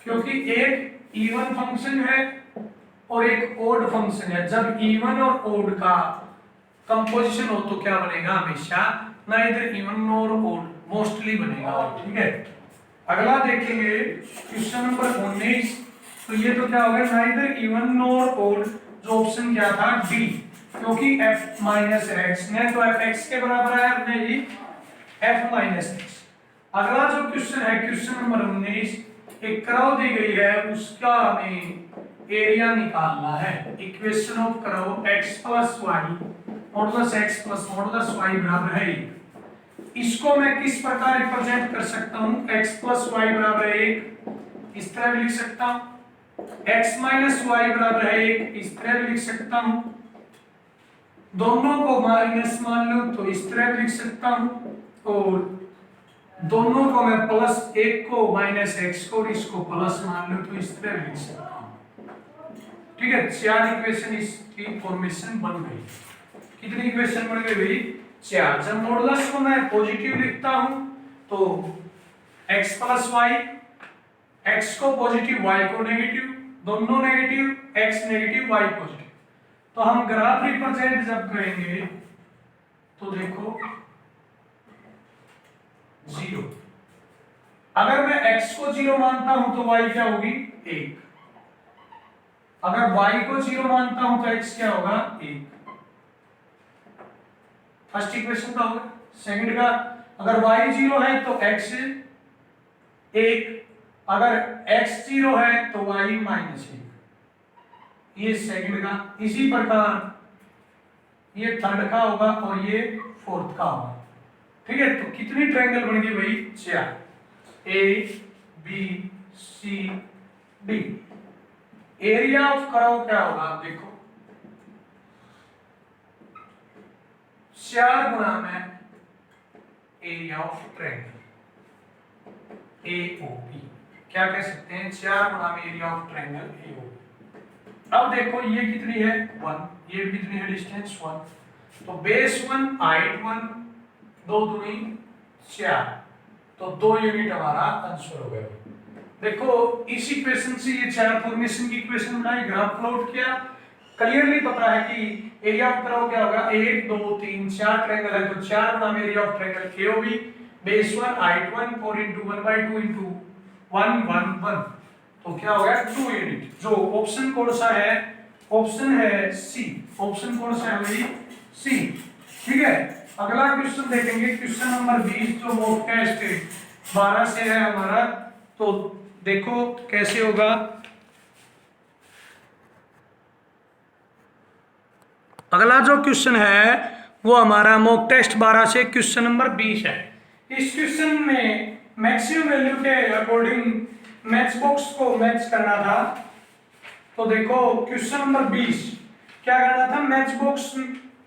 क्योंकि एक इवन फंक्शन है और एक ओड फंक्शन है। जब इवन और ओड का कंपोजिशन हो तो क्या बनेगा, हमेशा neither even nor odd, mostly बनेगा। ठीक है, अगला देखेंगे क्वेश्चन नंबर 19। तो ये तो क्या हो गया, नाइदर इवन नोर ओड, जो ऑप्शन क्या था डी, क्योंकि f माइनस एक्स ने तो f x के बराबर है, हमने जी f माइनस एक्स। अगला जो क्वेश्चन है क्वेश्चन नंबर 19, एक कर्व दी गई है उसका हमें एरिया निकालना है। Equation of curve x plus Y modulus x plus modulus y बराबर है 1। इसको मैं किस प्रकार रिप्रेजेंट कर सकता हूं, x प्लस y बराबर 1 इस तरह भी लिख सकता हूं, x माइनस y बराबर है 1 इस तरह भी लिख सकता हूं, दोनों को माइनस मान लो तो इस तरह भी लिख सकता हूं, और दोनों को मैं प्लस, एक को माइनस एक्स को और इसको प्लस मान लो तो इस तरह लिख सकता हूं। ठीक है, 4 इक्वेशन इसकी फॉर्मेशन बन गई। कितनी इक्वेशन बन गई भाई, 4। जब मॉडुलस को मैं पॉजिटिव लिखता हूं तो x प्लस वाई, x को पॉजिटिव y को नेगेटिव, दोनों negative, x negative y positive. तो हम ग्राफ रिप्रेजेंट जब करेंगे तो देखो 0, अगर मैं x को 0 मानता हूं तो y क्या होगी 1, अगर y को 0 मानता हूं तो x क्या होगा 1। फर्स्ट इक्वेशन का होगा। सेकंड का, अगर y 0 है तो x 1, अगर x 0 है तो y माइनस 1। ये सेकंड का। इसी प्रकार ये थर्ड का होगा और ये फोर्थ का होगा। ठीक है, तो कितनी ट्रायंगल बन गई भाई, 4, A B C D. Area of curve क्या होगा, आप देखो 4 गुना में एरिया ऑफ ट्रायंगल AOP, क्या कह सकते हैं, 4 गुना में एरिया ऑफ ट्रायंगल AOP। अब देखो ये कितनी है 1, ये भी कितनी है डिस्टेंस 1, तो बेस 1 हाइट 1, 2 दूनी 4, तो 2 यूनिट हमारा आंसर हो गया। देखो इस इक्वेशन से ये 4 फॉर्मेशन की इक्वेशन बनाई, ग्राफ प्लॉट किया, क्लियरली पता है कि एरिया ऑफ कर्व क्या होगा, 1 2 3 4 ट्रायंगल है तो 4 गुना area of triangle AOB, base 1 height 1, 4 into 1/2 into 1 1 1, तो क्या हो गया 2 यूनिट। जो ऑप्शन कौन सा है, ऑप्शन है सी, ऑप्शन कौन सा है भाई सी। ठीक है, अगला क्वेश्चन देखेंगे क्वेश्चन नंबर 20, जो मॉक टेस्ट 12 से है हमारा। तो देखो कैसे होगा, अगला जो क्वेश्चन है वो हमारा मॉक टेस्ट 12 से क्वेश्चन नंबर 20 है। इस क्वेश्चन में मैक्सिमम वैल्यू के अकॉर्डिंग मैच बॉक्स को मैच करना था। तो देखो क्वेश्चन नंबर 20 क्या करना था, मैच बॉक्स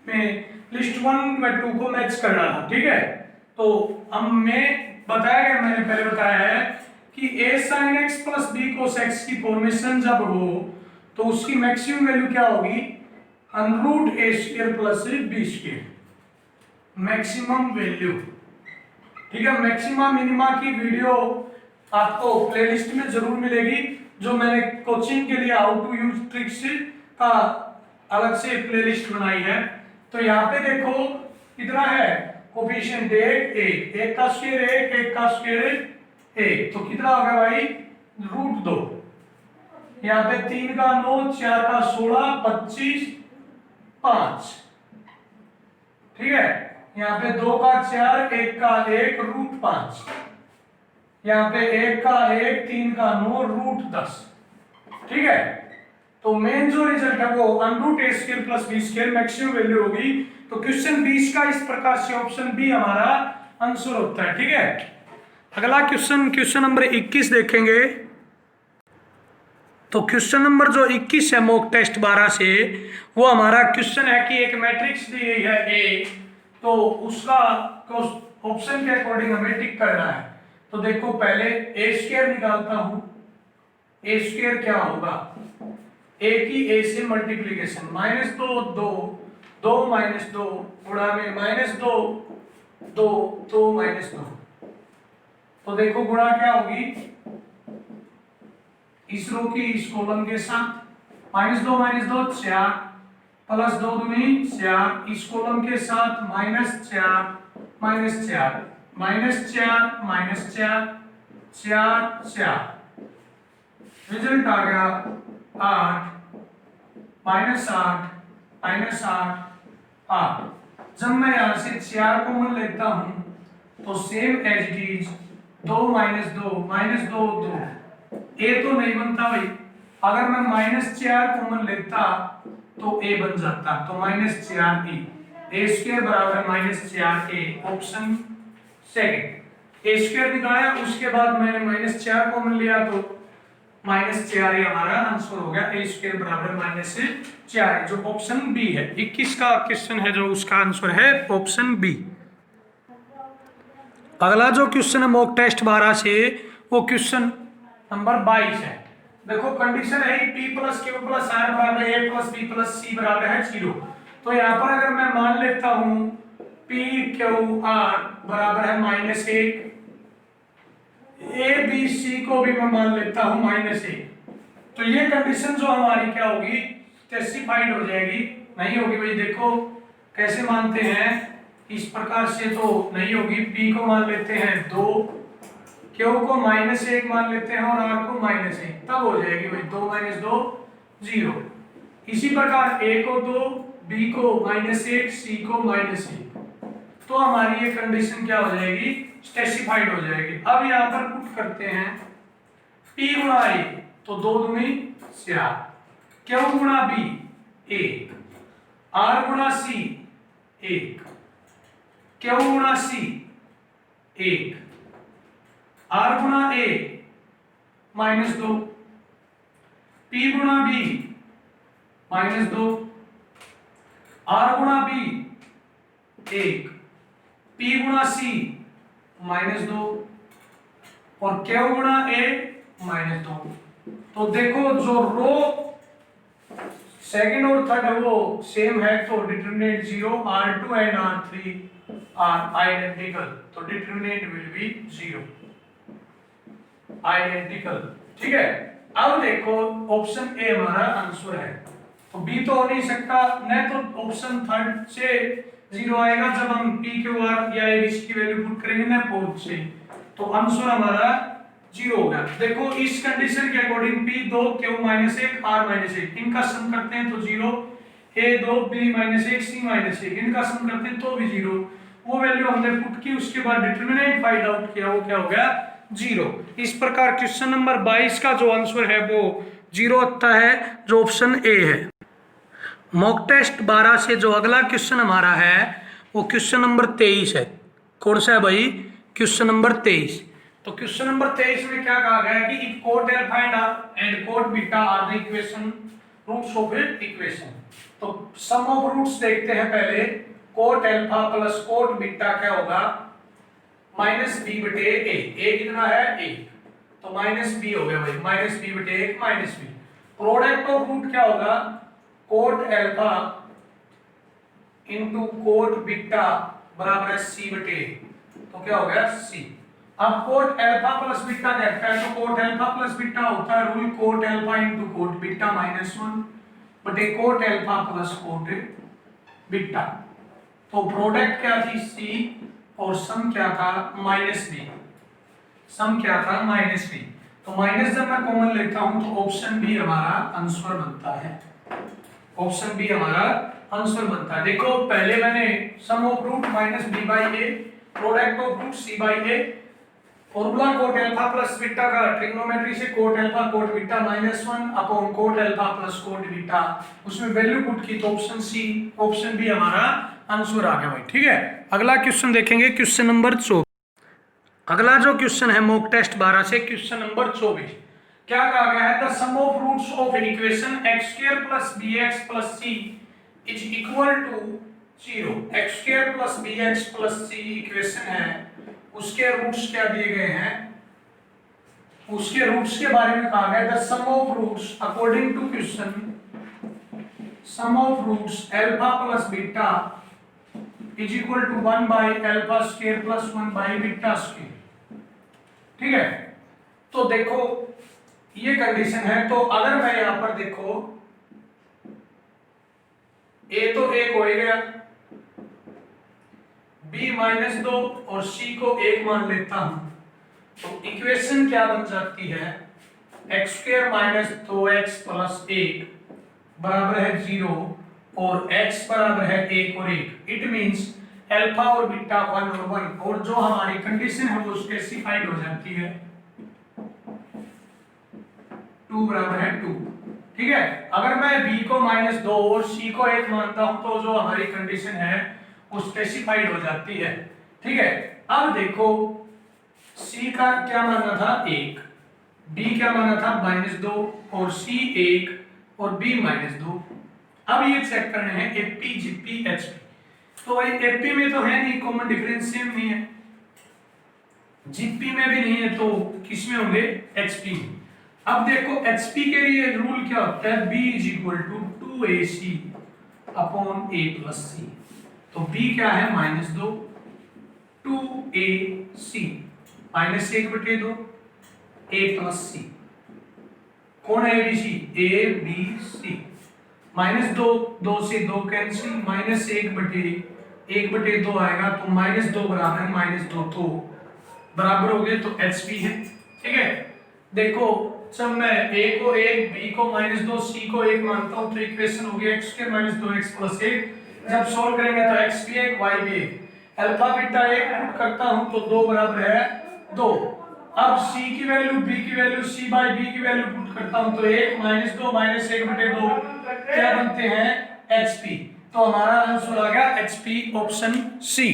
में लिस्ट 1 व 2 को मैच करना था। ठीक है, तो हमें बताया गया, मैंने पहले बताया है कि a sin x plus b cos x की फॉर्मेशन जब हो तो उसकी मैक्सिमम वैल्यू क्या होगी, √ a² plus b², maximum value. ठीक है, मैक्सिमा मिनिमा की वीडियो आपको प्लेलिस्ट में जरूर मिलेगी, जो मैंने कोचिंग के लिए हाउ टू यूज ट्रिक्स का अलग से प्लेलिस्ट बनाई है। तो यहाँ पे देखो कितना है कोफिशिएंट, 1 का स्क्वायर 1 का स्क्वायर 1, तो कितना हो गया भाई √2। यहाँ पे 3 का 9, 4 का 16, 25, 5। ठीक है, यहाँ पे 2 का 4, 1 का 1, √5, यहाँ पे 1 का 1, 3 का 9, √10। ठीक है, तो मेन जो रिजल्ट है वो under root A square plus B square maximum value होगी। तो क्वेश्चन 20 का इस प्रकार से ऑप्शन बी हमारा आंसर होता है। ठीक है, अगला क्वेश्चन नंबर 21 देखेंगे। तो क्वेश्चन नंबर जो 21 है मॉक टेस्ट 12 से, वो हमारा क्वेश्चन है कि एक मैट्रिक्स दी गई है ए, तो उसका ऑप्शन के अकॉर्डिंग हमें टिक करना है। तो देखो पहले ए स्क्वायर निकालता हूं। ए स्क्वायर क्या होगा, ए की ए से मल्टीप्लीकेशन, -2 2 2 -2 गुणा में -2 2 2 -2। तो देखो गुणा क्या होगी, इस रो की इस कॉलम के साथ, -2 -2 4 प्लस 2 दूनी 4, इस कॉलम के साथ -4 -4 -4 -4 4 रिजल्ट आ गया 8 -8 -8 8। जब मैं यहां से 4 कॉमन लेता हूं तो सेम एज इट इज 2 -2 -2 2, ए तो नहीं बनता भाई। अगर मैं -4 कॉमन लेता तो ए बन जाता, तो -4 ए स्क्वायर बराबर -4 ए, ऑप्शन सेकंड। ए स्क्वायर निकाला, उसके बाद मैंने -4 कॉमन लिया तो -4 हमारा आंसर हो गया। ए स्क्वायर बराबर -4, जो ऑप्शन बी है। 21 का क्वेश्चन है जो उसका आंसर है ऑप्शन बी। अगला जो क्वेश्चन है मॉक टेस्ट 12 से, वो क्वेश्चन नंबर 22 है। देखो कंडीशन है p plus Q plus R बराबर a plus b plus c बराबर है 0। तो यहाँ पर अगर मैं मान लेता हूँ p क्यू आर बराबर है -1, a b c को भी मैं मान लेता हूँ -1, तो ये कंडीशन जो हमारी क्या होगी, स्पेसिफाइड हो जाएगी। नहीं होगी भाई, देखो कैसे मानते हैं, इस प्रकार से तो नहीं होगी। p को मान लेते हैं 2, Q को -1 मान लेते हैं और R को -1, तब हो जाएगी भाई 2 - 2 0। इसी प्रकार A को 2, B को -1, C को -1, तो हमारी ये कंडीशन क्या हो जाएगी, स्पेसिफाइड हो जाएगी। अब यहाँ पर पुट करते हैं P गुणा A, तो 2 दूनी 4, Q गुणा B 1, R गुणा C 1, Q गुणा C 1, R गुणा A -2, P गुणा B -2, R गुणा B 1, P गुणा C -2 और Q गुणा A -2। तो देखो जो रो सेकंड और थर्ड है वो सेम है, तो determinant 0, R2 and R3 are identical, तो डिटरमिनेंट विल बी 0, आइडेंटिकल। ठीक है, अब देखो ऑप्शन ए हमारा आंसर है, तो बी तो हो नहीं सकता, न तो ऑप्शन थर्ड से 0 आएगा जब हम पी क्यू आर या एबीसी की वैल्यू पुट करेंगे ना फोर्थ से, तो आंसर हमारा 0 होगा। देखो इस कंडीशन के अकॉर्डिंग पी 2 क्यू -1 आर -1, इनका सम करते हैं तो 0, ए 2 बी -1 सी -1, इनका सम करते हैं तो भी 0। वो वैल्यू हमने पुट की, उसके बाद डिटरमिनेंट फाइंड आउट किया, वो क्या हो गया 0। इस प्रकार क्वेश्चन नंबर 22 का जो आंसर है वो 0 आता है, जो ऑप्शन ए है। मॉक टेस्ट 12 से जो अगला क्वेश्चन हमारा है वो क्वेश्चन नंबर 23 है। कौन सा है भाई, क्वेश्चन नंबर 23। तो क्वेश्चन नंबर 23 में क्या कहा गया है कि if quote alpha and quote beta are the equation roots of a equation. तो सम ऑफ रूट्स देखते हैं पहले। Quote alpha plus coat beta क्या होगा, -b/a, a कितना है 1, तो -b हो गया भाई, -b/1 -b। Product of root क्या होगा, quote alpha into quote beta बराबर है c/a, तो क्या हो गया c। अब कोट अल्फा प्लस बीटा देखता है, तो कोट अल्फा प्लस बीटा होता है rule quote alpha into quote beta -1/a quote alpha plus coat beta. तो प्रोडक्ट क्या थी c और सम क्या था -b, सम क्या था -b। तो माइनस जब मैं कॉमन लेता हूं तो ऑप्शन बी हमारा आंसर बनता है, ऑप्शन बी हमारा आंसर बनता है। देखो पहले मैंने sum of root -b/a, product of root c/a, formula cot alpha plus beta का ट्रिग्नोमेट्री से cot alpha cot beta -1 upon cot alpha plus coat beta, उसमें वैल्यू पुट की तो ऑप्शन सी, ऑप्शन बी हमारा आंसर आ गया भाई। ठीक है, अगला क्वेश्चन देखेंगे, क्वेश्चन नंबर 24। अगला जो क्वेश्चन है मॉक टेस्ट 12 से क्वेश्चन नंबर 24, क्या कहा गया है, the sum of roots of an equation x² + bx + c is equal to 0। x² + bx + c equation है, उसके रूट्स क्या दिए गए हैं, उसके रूट्स के बारे में कहा गया है, the sum of roots according to question, sum of roots alpha plus beta is equal to 1/α² + 1/β²। ठीक है, तो देखो ये कंडीशन है, तो अगर मैं यहां पर देखो a तो 1 हो ही गया, b -2 और c को 1 मान लेता हूं, तो इक्वेशन क्या बन जाती है, x² - 2x + 1 बराबर है 0 और x बराबर है 1 और 1। इट मींस अल्फा और बीटा 1 और 1, और जो हमारी कंडीशन है वो स्पेसिफाइड हो जाती है, 2 बराबर है 2। ठीक है, अगर मैं b को -2 और c को 1 मानता हूं तो जो हमारी कंडीशन है वो स्पेसिफाइड हो जाती है। ठीक है, अब देखो c का क्या माना था 1, b क्या माना था -2 और c 1 और b -2। अब ये चेक करने हैं AP GP HP, तो भाई AP में तो है नहीं, कॉमन डिफरेंस सेम नहीं है, GP में भी नहीं है, तो किस में होंगे, HP में। अब देखो HP के लिए रूल क्या होता है, B = 2AC upon A + C, तो B क्या है -2, 2AC -1/2 A + C, कौन है ABC, ABC, -2, 2 से 2 कैंसिल, -1/1/2 आएगा, तो -2 बराबर है -2, तो बराबर हो गए, तो HP है। ठीक है, देखो जब मैं a को 1, b को -2, c को 1 मानता हूं तो इक्वेशन हो गया x² - 2x + 1। जब सॉल्व करेंगे तो x भी 1 y भी 1, अल्फा बीटा 1 पुट करता हूं तो 2 बराबर है 2। अब c की वैल्यू, b की वैल्यू, c/b की वैल्यू पुट करता हूं तो 1 -2 -1/2 क्या बनते हैं, HP। तो हमारा आंसर आ गया HP, option C.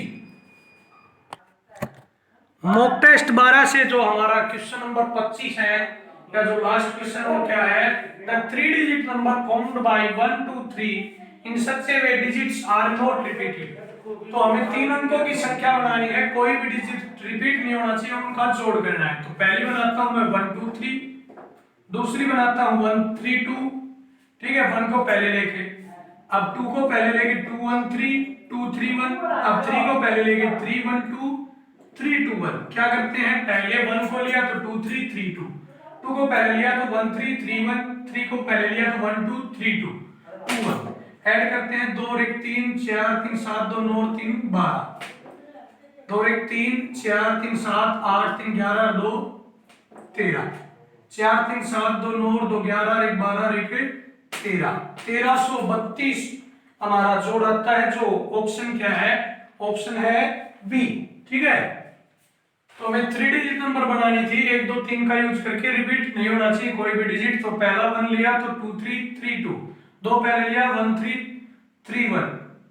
Mock test 12 से जो हमारा क्वेश्चन नंबर 25 है, या जो लास्ट क्वेश्चन वो क्या है, the 3 digit number formed by 1 2 3 in such a way digits are not repeated. तो हमें 3 अंकों की संख्या बनानी है, कोई भी डिजिट रिपीट नहीं होना चाहिए, उनका जोड़ करना है। तो पहली बनाता हूं मैं 1 2 3, दूसरी बनाता हूं 1 3 2, ठीक है, 1 को पहले लेके, अब 2 को पहले लेके 2 1 3 2 3 1, अब 3 को पहले लेके 3 1 2 3 2 1। क्या करते हैं, पहले 1 को लिया तो 2 3 3 2, 2 को पहले लिया तो 1 3 3 1, 3 को पहले लिया तो 1 2 3 2 2 1। ऐड करते हैं, 2 और 1 3 4 3 7 2 9 और 3 12, 2 और 1 3 4 3 7 8 3 11 2 13, 4 3 7 2 9 और 2 11 और 1 12 और 1 13, 1332 हमारा जोड़ आता है, जो ऑप्शन क्या है, ऑप्शन है बी। ठीक है, तो हमें 3 डिजिट नंबर बनानी थी, 1 2 3 का यूज करके, रिपीट नहीं होना चाहिए कोई भी डिजिट। तो पहला 1 लिया तो 2 3 3 2, 2 पहले लिया 1 3 3 1,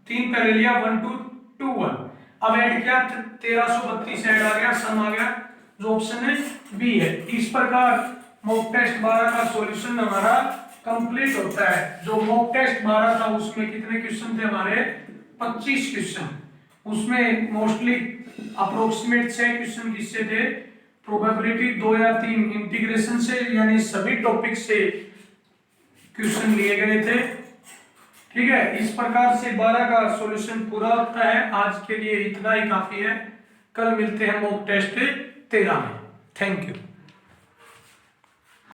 3 पहले लिया 1 2 2 1। अब ऐड किया 1332 ऐड आ गया, सम आ गया, जो ऑप्शन है बी है। इस प्रकार मॉक टेस्ट 12 का सॉल्यूशन हमारा कंप्लीट होता है। जो मॉक टेस्ट 12 था उसमें कितने क्वेश्चन थे हमारे, 25 क्वेश्चन, उसमें मोस्टली अप्रोक्सीमेट 6 क्वेश्चन किससे थे, प्रोबेबिलिटी 2 या 3, इंटीग्रेशन से, यानी सभी टॉपिक से क्वेश्चन लिए गए थे। ठीक है, इस प्रकार से 12 का सॉल्यूशन पूरा होता है। आज के लिए इतना ही काफी है, कल मिलते हैं मॉक टेस्ट 13 में। Thank you.